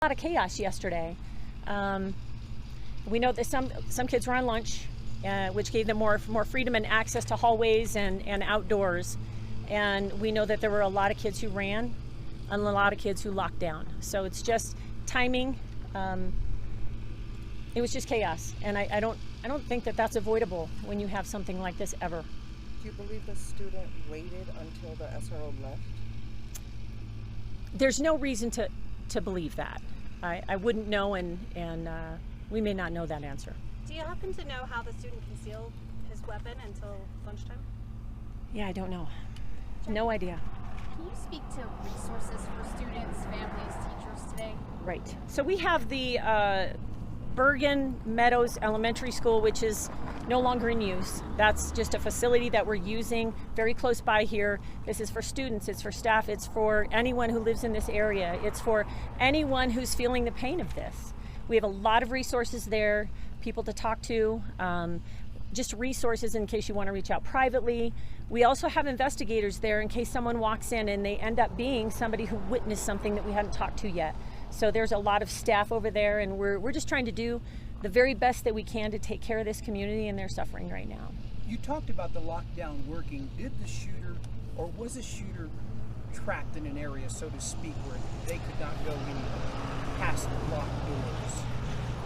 A lot of chaos yesterday. We know that some kids were on lunch, which gave them more freedom and access to hallways and outdoors. And we know that there were a lot of kids who ran and a lot of kids who locked down. So it's just timing. It was just chaos, and I don't think that that's avoidable when you have something like this ever. Do you believe the student waited until the SRO left? There's no reason to believe that. I wouldn't know, and we may not know that answer. Do you happen to know how the student concealed his weapon until lunchtime? Yeah, I don't know. No idea. Can you speak to resources for students, families, teachers today? Right. So we have the Bergen Meadows Elementary School, which is no longer in use. That's just a facility that we're using very close by here. This is for students, it's for staff, it's for anyone who lives in this area. It's for anyone who's feeling the pain of this. We have a lot of resources there, people to talk to, just resources in case you want to reach out privately. We also have investigators there in case someone walks in and they end up being somebody who witnessed something that we hadn't talked to yet. So there's a lot of staff over there, and we're just trying to do the very best that we can to take care of this community, and they're suffering right now. You talked about the lockdown working. Did the shooter, or was the shooter trapped in an area, so to speak, where they could not go any past the locked doors?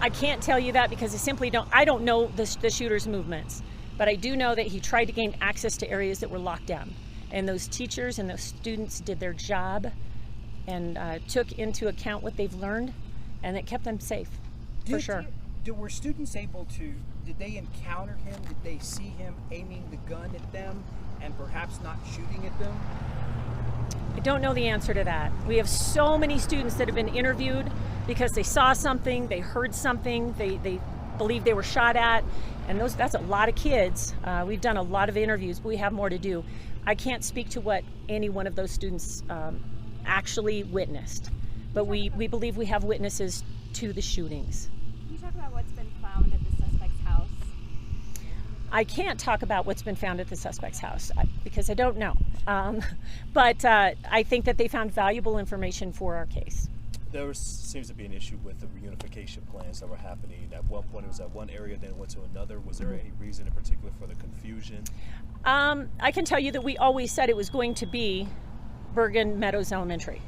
I can't tell you that because I don't know the shooter's movements, but I do know that he tried to gain access to areas that were locked down, and those teachers and those students did their job and took into account what they've learned, and it kept them safe, for sure. Were students able to, did they encounter him? Did they see him aiming the gun at them and perhaps not shooting at them? I don't know the answer to that. We have so many students that have been interviewed because they saw something, they heard something, they believe they were shot at, and that's a lot of kids. We've done a lot of interviews, but we have more to do. I can't speak to what any one of those students actually witnessed, but we believe we have witnesses to the shootings. Can you talk about what's been found at the suspect's house? I can't talk about what's been found at the suspect's house because I don't know, but I think that they found valuable information for our case. There seems to be an issue with the reunification plans that were happening. At one point it was at one area, then it went to another. Was there any reason in particular for the confusion? I can tell you that we always said it was going to be Bergen Meadows Elementary.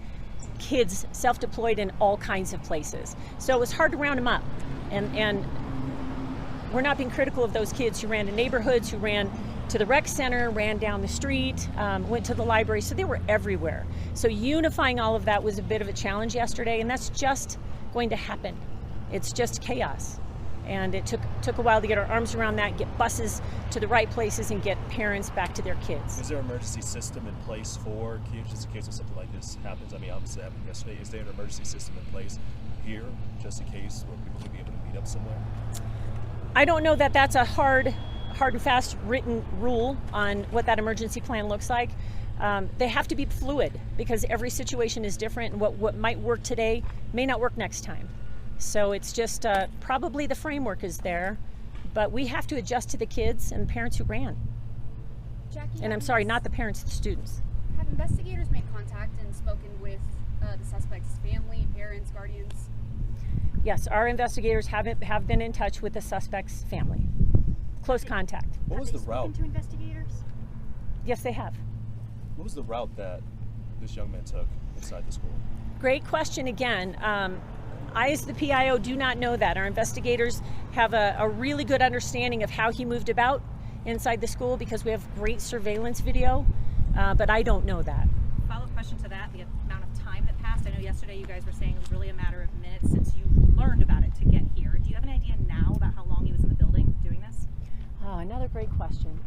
Kids self-deployed in all kinds of places. So it was hard to round them up. And we're not being critical of those kids who ran to neighborhoods, who ran to the rec center, ran down the street, went to the library, so they were everywhere. So unifying all of that was a bit of a challenge yesterday, and that's just going to happen. It's just chaos. And it took a while to get our arms around that, get buses to the right places, and get parents back to their kids. Is there an emergency system in place for kids just in case something like this happens? I mean, obviously it happened yesterday. Is there an emergency system in place here just in case where people could be able to meet up somewhere? I don't know that that's a hard and fast written rule on what that emergency plan looks like. They have to be fluid because every situation is different, and what might work today may not work next time. So it's just probably the framework is there, but we have to adjust to the kids and the parents who ran. Jackie, And I'm sorry, not the parents, the students. Have investigators made contact and spoken with the suspect's family, parents, guardians? Yes, our investigators have been in touch with the suspect's family. Close contact. What was the Have route? they spoken to investigators? Yes, they have. What was the route that this young man took inside the school? Great question again. I, as the PIO, do not know that. Our investigators have a really good understanding of how he moved about inside the school because we have great surveillance video, but I don't know that. Follow-up question to that, the amount of time that passed. I know yesterday you guys were saying it was really a matter of minutes since you learned about it to get here. Do you have an idea now about how long he was in the building doing this? Oh, another great question.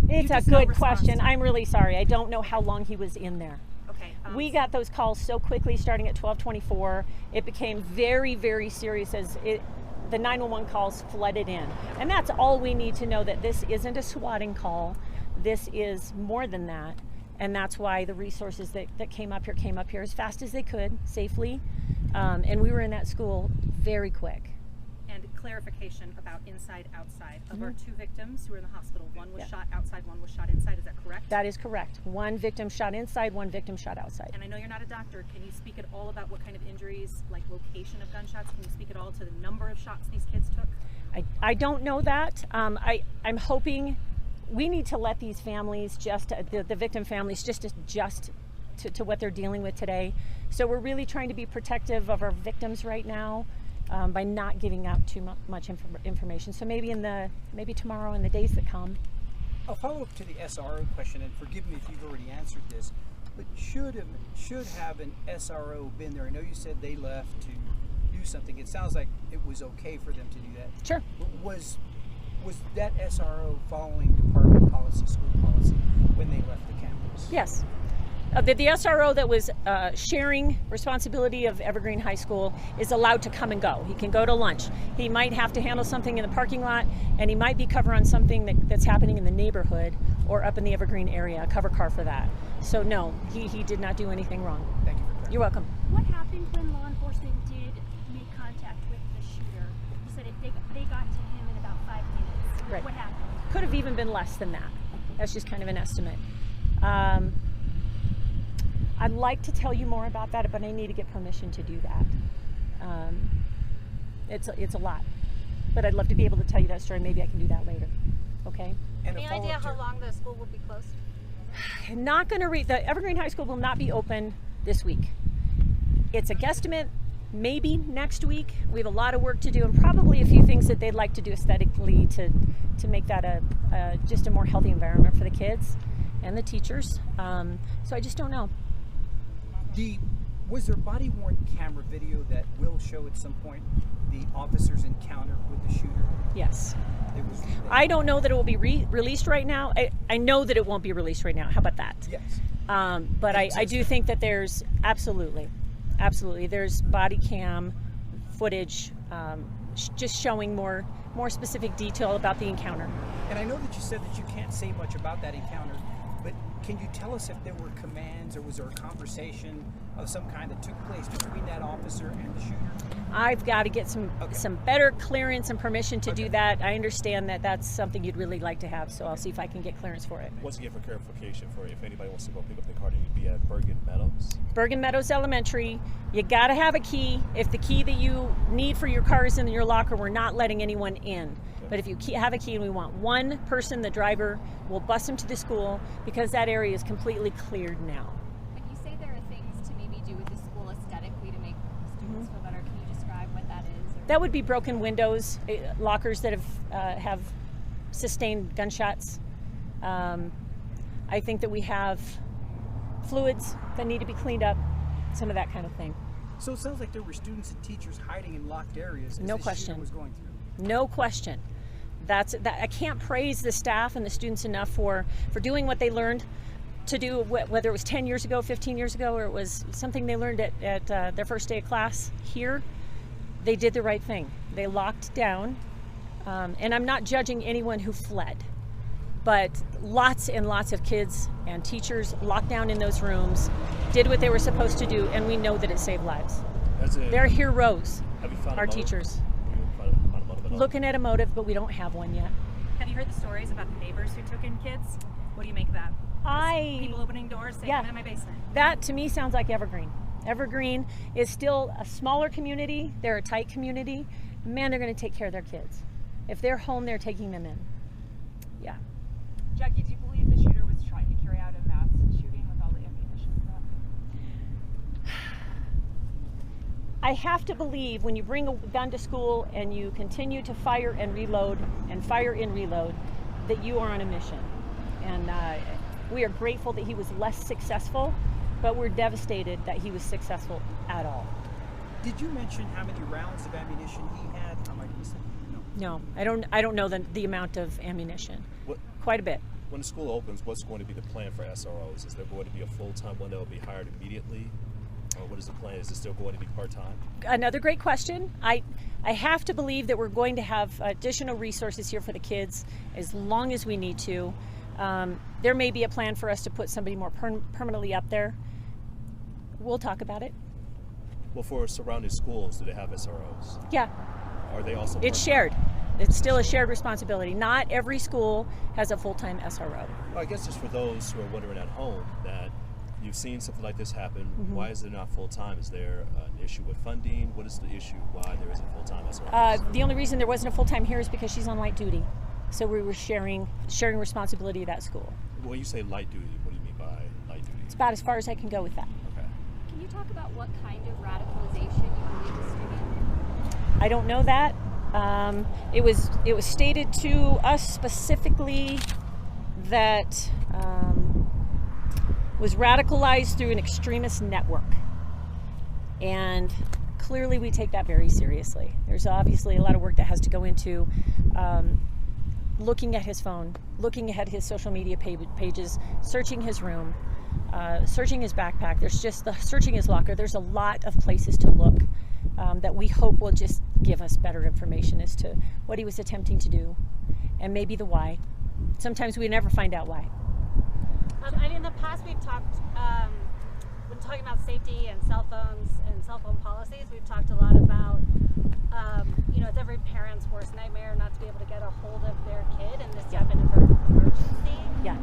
It's a good question. I'm really sorry. I don't know how long he was in there. Okay. We got those calls so quickly starting at 12:24. It became very, very serious as the 911 calls flooded in. And that's all we need to know, that this isn't a swatting call. This is more than that. And that's why the resources that came up here as fast as they could, safely. And we were in that school very quick. And clarification about inside, outside. Of our Mm-hmm. 2 victims who were in the hospital, one was Yeah. shot outside, one was shot inside. Is that correct? That is correct. One victim shot inside, one victim shot outside. And I know you're not a doctor. Can you speak at all about what kind of injuries, like location of gunshots? Can you speak at all to the number of shots these kids took? I don't know that. I'm hoping we need to let these families the victim families just adjust to what they're dealing with today. So we're really trying to be protective of our victims right now by not giving out too much information. So maybe tomorrow and the days that come. I'll follow up to the SRO question, and forgive me if you've already answered this, but should have an SRO been there? I know you said they left to do something. It sounds like it was okay for them to do that. Sure. But was that SRO following department policy, school policy, when they left the campus? Yes. The SRO that was sharing responsibility of Evergreen High School is allowed to come and go. He can go to lunch. He might have to handle something in the parking lot, and he might be cover on something that's happening in the neighborhood or up in the Evergreen area, a cover car for that. So no, he did not do anything wrong. Thank you for that. You're welcome. What happened when law enforcement did make contact with the shooter? You said they got to him in about 5 minutes. Right. What happened? Could have even been less than that. That's just kind of an estimate. I'd like to tell you more about that, but I need to get permission to do that. It's a lot, but I'd love to be able to tell you that story. Maybe I can do that later. Okay. And Any idea how long the school will be closed? Not going to the Evergreen High School will not be open this week. It's a guesstimate, maybe next week. We have a lot of work to do, and probably a few things that they'd like to do aesthetically to make that just a more healthy environment for the kids and the teachers. So I just don't know. Was there body-worn camera video that will show at some point the officer's encounter with the shooter? Yes. It was. I don't know that it will be released right now. I know that it won't be released right now. How about that? Yes. But I do think that there's absolutely, there's body cam footage just showing more specific detail about the encounter. And I know that you said that you can't say much about that encounter, but can you tell us if there were commands or was there a conversation of some kind that took place between that officer and the shooter? I've got to get some better clearance and permission to do that. I understand that that's something you'd really like to have, so I'll see if I can get clearance for it. Once again, for clarification, for if anybody wants to go pick up the car, you'd be at Bergen Meadows. Bergen Meadows Elementary. You got to have a key. If the key that you need for your car is in your locker, we're not letting anyone in. But if you have a key, and we want one person, the driver, we'll bus him to the school because that area is completely cleared now. When you say there are things to maybe do with the school aesthetically to make students feel better, can you describe what that is? Or? That would be broken windows, lockers that have sustained gunshots. I think that we have fluids that need to be cleaned up, some of that kind of thing. So it sounds like there were students and teachers hiding in locked areas as No the question. shooter was going through. No question. I can't praise the staff and the students enough for doing what they learned to do, whether it was 10 years ago, 15 years ago, or it was something they learned at their first day of class here. They did the right thing. They locked down, and I'm not judging anyone who fled, but lots and lots of kids and teachers locked down in those rooms, did what they were supposed to do, and we know that it saved lives. They're heroes, Have you found our a motive? teachers. Have you found a motive at all? Looking at a motive, but we don't have one yet. Have you heard the stories about the neighbors who took in kids? What do you make of that? People opening doors saying, Yeah. I'm in my basement. That to me sounds like Evergreen. Evergreen is still a smaller community. They're a tight community. Man, they're going to take care of their kids. If they're home, they're taking them in. Yeah. Jackie, do you believe the shooter was trying to carry out a mass shooting with all the ammunition? I have to believe when you bring a gun to school and you continue to fire and reload and fire and reload, that you are on a mission. And we are grateful that he was less successful, but we're devastated that he was successful at all. Did you mention how many rounds of ammunition he had? I might have missed that. No. No, I don't know the amount of ammunition. Quite a bit. When the school opens, what's going to be the plan for SROs? Is there going to be a full-time one that will be hired immediately? Or what is the plan? Is it still going to be part-time? Another great question. I have to believe that we're going to have additional resources here for the kids as long as we need to. There may be a plan for us to put somebody more permanently up there. We'll talk about it. Well, for surrounding schools, do they have SROs? Yeah. are they also? It's shared. It's still a shared responsibility. Not every school has a full-time SRO. Well, I guess just for those who are wondering at home that you've seen something like this happen, why is it not full-time? Is there an issue with funding? What is the issue why there isn't full-time SRO? The only reason there wasn't a full-time here is because she's on light duty. So we were sharing responsibility of that school. When you say light duty, what do you mean by light duty? It's about as far as I can go with that. Okay. Can you talk about what kind of radicalization you believe the student? I don't know that. It was stated to us specifically that was radicalized through an extremist network, and clearly we take that very seriously. There's obviously a lot of work that has to go into looking at his phone, looking at his social media pages, searching his room, searching his backpack. There's just searching his locker. There's a lot of places to look that we hope will just give us better information as to what he was attempting to do, and maybe the why. Sometimes we never find out why. In the past, we've talked, when talking about safety and cell phones and cell phone policies, we've talked a lot about, it's every parent's worst nightmare not to be able to get a hold of their kid in this type of emergency. Yeah.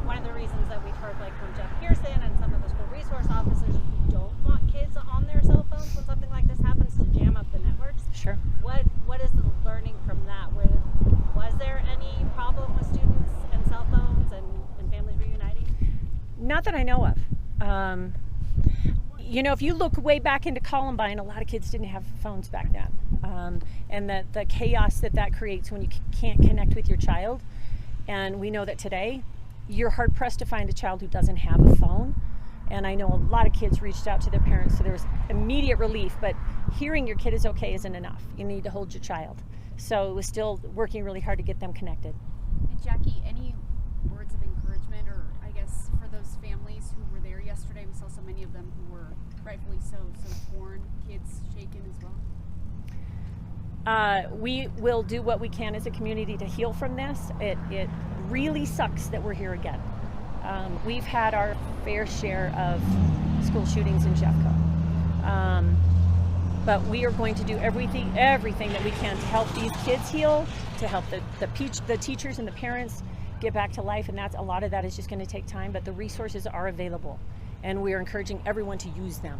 One of the reasons that we've heard, like from Jeff Pearson and some of the school resource officers who don't want kids on their cell phones when something like this happens to jam up the networks. Sure. What is the learning from that? Was there any problem with students and cell phones and families reuniting? Not that I know of. If you look way back into Columbine, a lot of kids didn't have phones back then. And the chaos that creates when you can't connect with your child. And we know that today, you're hard pressed to find a child who doesn't have a phone. And I know a lot of kids reached out to their parents, so there was immediate relief, but hearing your kid is okay isn't enough. You need to hold your child. So it was still working really hard to get them connected. And Jackie, any words of encouragement, or I guess for those families who were there yesterday? We saw so many of them who were rightfully so torn, kids shaken as well. We will do what we can as a community to heal from this. It really sucks that we're here again. We've had our fair share of school shootings in Jeffco. But we are going to do everything that we can to help these kids heal, to help the teachers and the parents get back to life, and a lot of that is just going to take time, but the resources are available, and we are encouraging everyone to use them.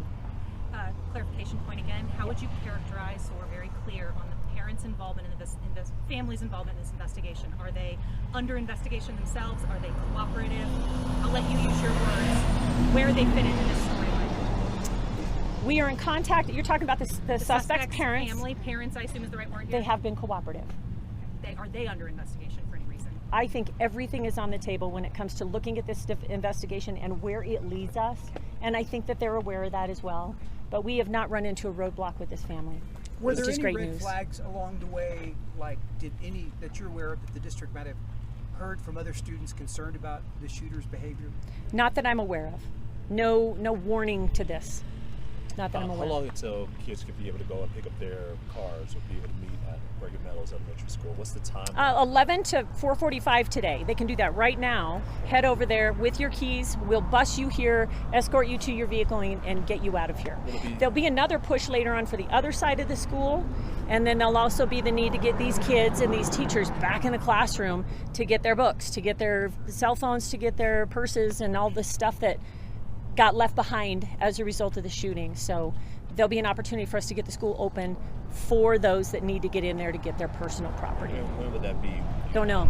Clarification point again, how would you characterize, so we're very clear on the parents' involvement in this family's involvement in this investigation? Are they under investigation themselves? Are they cooperative? I'll let you use your words. Where they fit into this storyline? We are in contact. You're talking about the suspect's parents. Family, parents, I assume is the right word here. They have been cooperative. Are they under investigation for any reason? I think everything is on the table when it comes to looking at this investigation and where it leads us. And I think that they're aware of that as well. But we have not run into a roadblock with this family. Were there just any great red news. flags along the way, like did any that you're aware of that the district might have heard from other students concerned about the shooter's behavior? Not that I'm aware of. No warning to this. Not that I'm aware How long of. until kids could be able to go and pick up their cars or be able to meet at Brigham Meadows Elementary School? What's the time? 11 to 4:45 today. They can do that right now. Head over there with your keys. We'll bus you here, escort you to your vehicle, and get you out of here. There'll be another push later on for the other side of the school, and then there'll also be the need to get these kids and these teachers back in the classroom to get their books, to get their cell phones, to get their purses, and all the stuff that got left behind as a result of the shooting. So there'll be an opportunity for us to get the school open for those that need to get in there to get their personal property. When would that be? Don't know.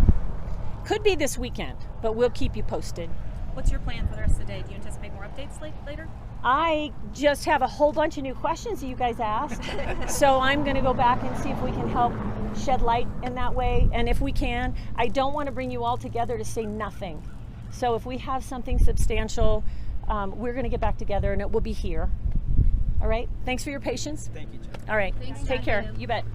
Could be this weekend, but we'll keep you posted. What's your plan for the rest of the day? Do you anticipate more updates later? I just have a whole bunch of new questions that you guys asked. So I'm going to go back and see if we can help shed light in that way. And if we can, I don't want to bring you all together to say nothing. So if we have something substantial, we're going to get back together and it will be here. All right. Thanks for your patience. Thank you, Jeff. All right. Thanks, Take care. You bet.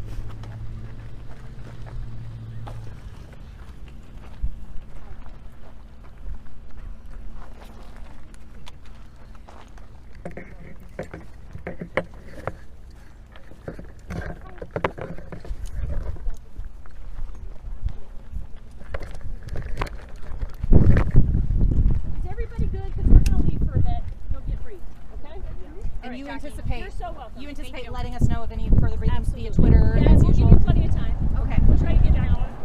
Is everybody good? Because we're going to leave for a bit. You'll get briefed. Okay? All right. you Jackie. anticipate You're so welcome. you Thank anticipate you. letting us know of any further briefings via Absolutely. Twitter Yeah, as we'll usual? give you plenty of time. Okay. We'll try to give you an hour.